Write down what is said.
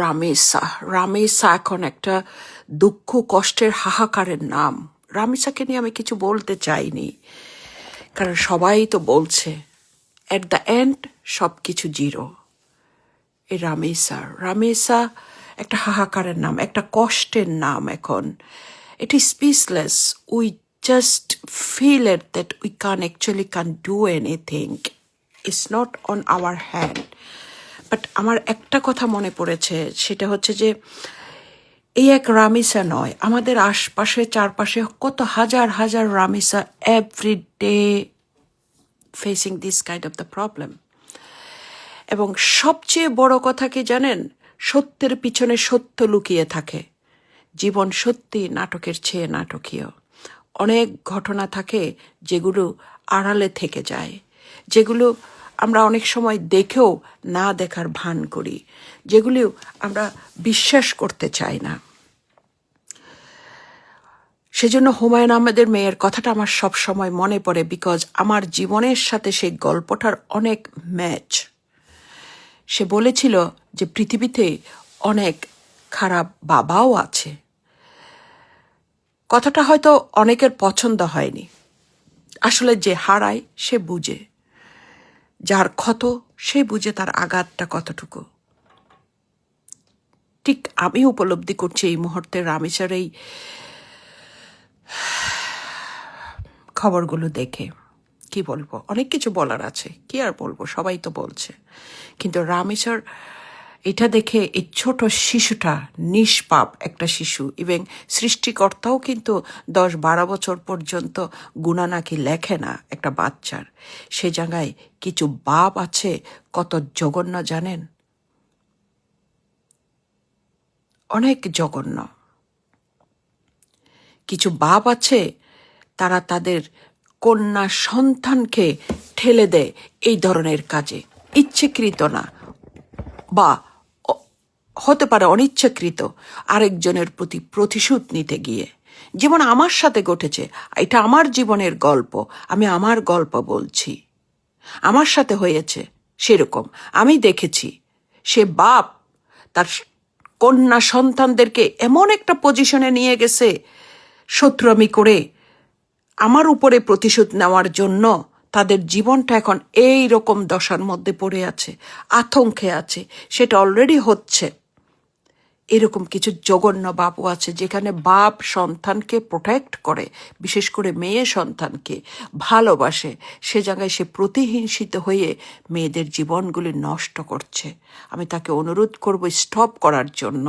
রামেসা রামেসা এখন একটা দুঃখ কষ্টের হাহাকারের নাম। রামেসাকে নিয়ে আমি কিছু বলতে চাইনি, কারণ সবাই তো বলছে এট দ্য এন্ড সব কিছু জিরো। এই রামেসা একটা হাহাকারের নাম, একটা কষ্টের নাম। এখন it is speechless. We just feel it that we can't do anything. It's not on our hand. But আমার একটা কথা মনে পড়েছে, সেটা হচ্ছে যে এই এক রামিসা নয়, আমাদের আশপাশে চারপাশে কত হাজার হাজার Ramisa every day facing this kind of the problem. এবং সবচেয়ে বড় কথা কি জানেন, সত্যের পিছনে সত্য লুকিয়ে থাকে। জীবন সত্যি নাটকের চেয়ে নাটকীয়। অনেক ঘটনা থাকে যেগুলো আড়ালে থেকে যায়, যেগুলো আমরা অনেক সময় দেখেও না দেখার ভান করি, যেগুলো আমরা বিশ্বাস করতে চাই না। সেজন্য হুমায়ুন আহমেদের মেয়ের কথাটা আমার সব সময় মনে পড়ে, বিকজ আমার জীবনের সাথে সেই গল্পটার অনেক ম্যাচ। সে বলেছিল যে পৃথিবীতে অনেক খারাপ বাবাও আছে। কথাটা হয়তো অনেকের পছন্দ হয়নি। আসলে যে হারায় সে বুঝে, যার ক্ষত সে বুঝে তার আঘাতটা কতটুকু। ঠিক আমি উপলব্ধি করছি এই মুহূর্তে রামেসার এই খবরগুলো দেখে। কি বলবো, অনেক কিছু বলার আছে, কি আর বলবো, সবাই তো বলছে। কিন্তু রামেসার এটা দেখে এই ছোট শিশুটা, নিষ্পাপ একটা শিশু, এবং সৃষ্টিকর্তাও কিন্তু 10-12 বছর পর্যন্ত গুণা নাকি লেখে না একটা বাচ্চার। সে জায়গায় কিছু বাপ আছে কত জঘন্য জানেন, অনেক জঘন্য। কিছু বাপ আছে তারা তাদের কন্যা সন্তানকে ঠেলে দেয় এই ধরনের কাজে, ইচ্ছাকৃত না, বা হতে পারে অনিচ্ছাকৃত, আরেকজনের প্রতি প্রতিশোধ নিতে গিয়ে। যেমন আমার সাথে ঘটেছে, এটা আমার জীবনের গল্প, আমি আমার গল্প বলছি। আমার সাথে হয়েছে সেরকম, আমি দেখেছি। সে বাপ তার কন্যা সন্তানদেরকে এমন একটা পজিশনে নিয়ে গেছে শত্রুমি করে আমার উপরে প্রতিশোধ নেওয়ার জন্য। তাদের জীবনটা এখন এই রকম দশার মধ্যে পড়ে আছে, আতঙ্কে আছে। সেটা অলরেডি হচ্ছে। এরকম কিছু জঘন্য বাপও আছে, যেখানে বাপ সন্তানকে প্রোটেক্ট করে, বিশেষ করে মেয়ে সন্তানকে ভালোবাসে, সে জায়গায় সে প্রতিহিংসিত হয়ে মেয়েদের জীবনগুলি নষ্ট করছে। আমি তাকে অনুরোধ করব স্টপ করার জন্য।